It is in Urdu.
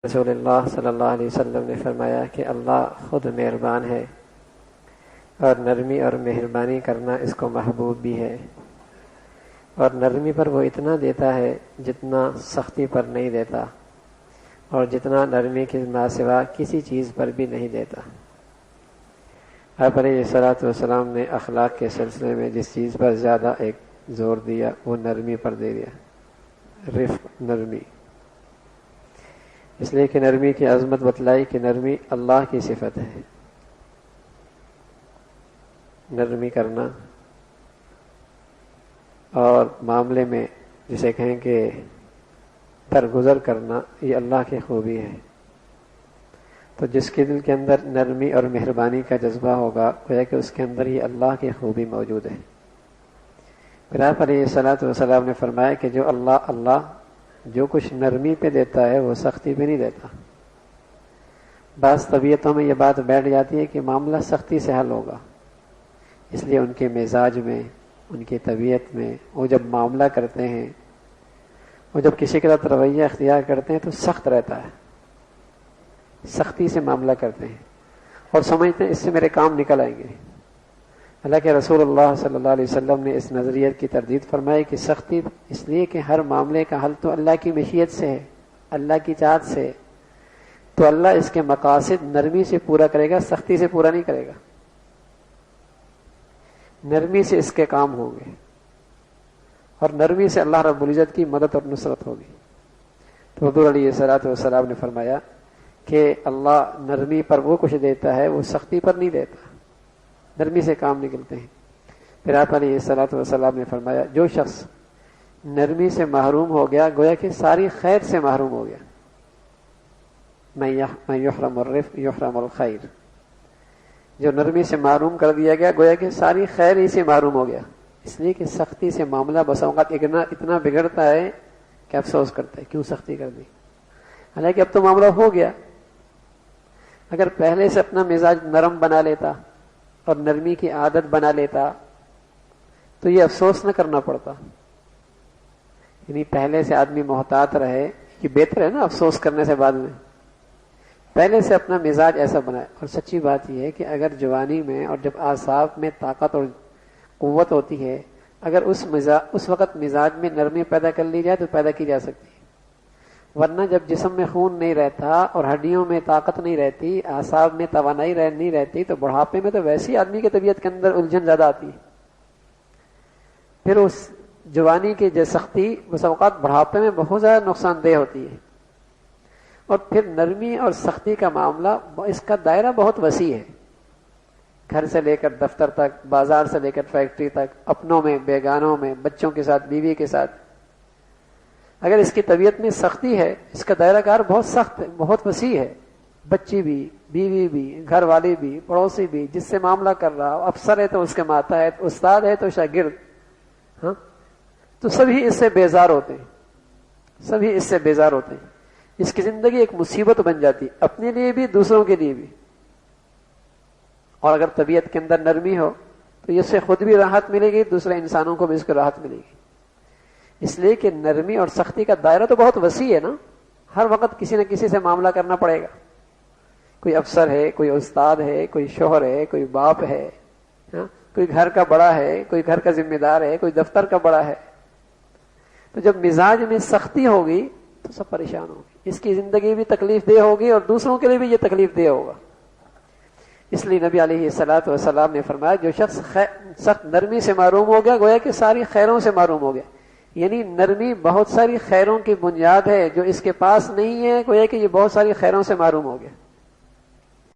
رسول اللہ صلی اللہ علیہ وسلم نے فرمایا کہ اللہ خود مہربان ہے اور نرمی اور مہربانی کرنا اس کو محبوب بھی ہے، اور نرمی پر وہ اتنا دیتا ہے جتنا سختی پر نہیں دیتا، اور جتنا نرمی کے سوا کسی چیز پر بھی نہیں دیتا۔ آپ علیہ الصلوۃ والسلام نے اخلاق کے سلسلے میں جس چیز پر زیادہ ایک زور دیا وہ نرمی پر دے دیا، رفق، نرمی، اس لیے کہ نرمی کی عظمت بتلائی کہ نرمی اللہ کی صفت ہے۔ نرمی کرنا اور معاملے میں جسے کہیں کہ درگزر کرنا، یہ اللہ کی خوبی ہے۔ تو جس کے دل کے اندر نرمی اور مہربانی کا جذبہ ہوگا گویا کہ اس کے اندر یہ اللہ کی خوبی موجود ہے۔ پھر آپ علیہ الصلوۃ والسلام نے فرمایا کہ جو اللہ جو کچھ نرمی پہ دیتا ہے وہ سختی پہ نہیں دیتا۔ بعض طبیعتوں میں یہ بات بیٹھ جاتی ہے کہ معاملہ سختی سے حل ہوگا، اس لیے ان کے مزاج میں، ان کی طبیعت میں وہ جب معاملہ کرتے ہیں، وہ جب کسی کے ساتھ رویہ اختیار کرتے ہیں تو سخت رہتا ہے، سختی سے معاملہ کرتے ہیں اور سمجھتے ہیں اس سے میرے کام نکل آئیں گے۔ حالانکہ رسول اللہ صلی اللہ علیہ وسلم نے اس نظریت کی تردید فرمائی کہ سختی اس لیے کہ ہر معاملے کا حل تو اللہ کی مشیت سے ہے، اللہ کی چاہت سے، تو اللہ اس کے مقاصد نرمی سے پورا کرے گا، سختی سے پورا نہیں کرے گا۔ نرمی سے اس کے کام ہوں گے اور نرمی سے اللہ رب العزت کی مدد اور نصرت ہوگی۔ تو حضور علیہ الصلوۃ والسلام نے فرمایا کہ اللہ نرمی پر وہ کچھ دیتا ہے وہ سختی پر نہیں دیتا، نرمی سے کام نکلتے ہیں۔ پھر آپ علیہ الصلوۃ والسلام نے فرمایا جو شخص نرمی سے محروم ہو گیا گویا کہ ساری خیر سے محروم ہو گیا۔ من یحرم الرفق یحرم الخیر، جو نرمی سے محروم کر دیا گیا گویا کہ ساری خیر ہی سے محروم ہو گیا، اس لیے کہ سختی سے معاملہ بسا اوقات اتنا بگڑتا ہے کہ افسوس کرتا ہے کیوں سختی کر دی، حالانکہ اب تو معاملہ ہو گیا۔ اگر پہلے سے اپنا مزاج نرم بنا لیتا اور نرمی کی عادت بنا لیتا تو یہ افسوس نہ کرنا پڑتا۔ یعنی پہلے سے آدمی محتاط رہے، یہ بہتر ہے نا افسوس کرنے سے بعد میں۔ پہلے سے اپنا مزاج ایسا بنائے۔ اور سچی بات یہ ہے کہ اگر جوانی میں اور جب اعصاب میں طاقت اور قوت ہوتی ہے، اگر اس وقت مزاج میں نرمی پیدا کر لی جائے تو پیدا کی جا سکتی ہے، ورنہ جب جسم میں خون نہیں رہتا اور ہڈیوں میں طاقت نہیں رہتی، اعصاب میں توانائی نہیں رہتی، تو بڑھاپے میں تو ویسی آدمی کی طبیعت کے اندر الجھن زیادہ آتی ہے۔ پھر اس جوانی کی جو سختی بس اوقات بڑھاپے میں بہت زیادہ نقصان دہ ہوتی ہے۔ اور پھر نرمی اور سختی کا معاملہ اس کا دائرہ بہت وسیع ہے، گھر سے لے کر دفتر تک، بازار سے لے کر فیکٹری تک، اپنوں میں، بیگانوں میں، بچوں کے ساتھ، بیوی کے ساتھ۔ اگر اس کی طبیعت میں سختی ہے، اس کا دائرہ کار بہت سخت ہے، بہت وسیع ہے، بچی بھی، بیوی بھی، گھر والی بھی، پڑوسی بھی، جس سے معاملہ کر رہا ہو، افسر ہے تو اس کے ماتحت، استاد ہے تو شاگرد، ہاں، تو سبھی اس سے بیزار ہوتے ہیں، سبھی اس سے بیزار ہوتے ہیں۔ اس کی زندگی ایک مصیبت بن جاتی، اپنے لیے بھی، دوسروں کے لیے بھی۔ اور اگر طبیعت کے اندر نرمی ہو تو اس سے خود بھی راحت ملے گی، دوسرے انسانوں کو بھی اس کو راحت ملے گی۔ اس لیے کہ نرمی اور سختی کا دائرہ تو بہت وسیع ہے نا، ہر وقت کسی نہ کسی سے معاملہ کرنا پڑے گا، کوئی افسر ہے، کوئی استاد ہے، کوئی شوہر ہے، کوئی باپ ہے، کوئی گھر کا بڑا ہے، کوئی گھر کا ذمہ دار ہے، کوئی دفتر کا بڑا ہے۔ تو جب مزاج میں سختی ہوگی تو سب پریشان ہوگی، اس کی زندگی بھی تکلیف دہ ہوگی اور دوسروں کے لیے بھی یہ تکلیف دہ ہوگا۔ اس لیے نبی علیہ الصلوۃ والسلام نے فرمایا جو شخص سخت نرمی سے محروم ہو گیا گویا کہ ساری خیروں سے محروم ہو گیا۔ یعنی نرمی بہت ساری خیروں کی بنیاد ہے، جو اس کے پاس نہیں ہے گویا کہ یہ بہت ساری خیروں سے محروم ہو گیا۔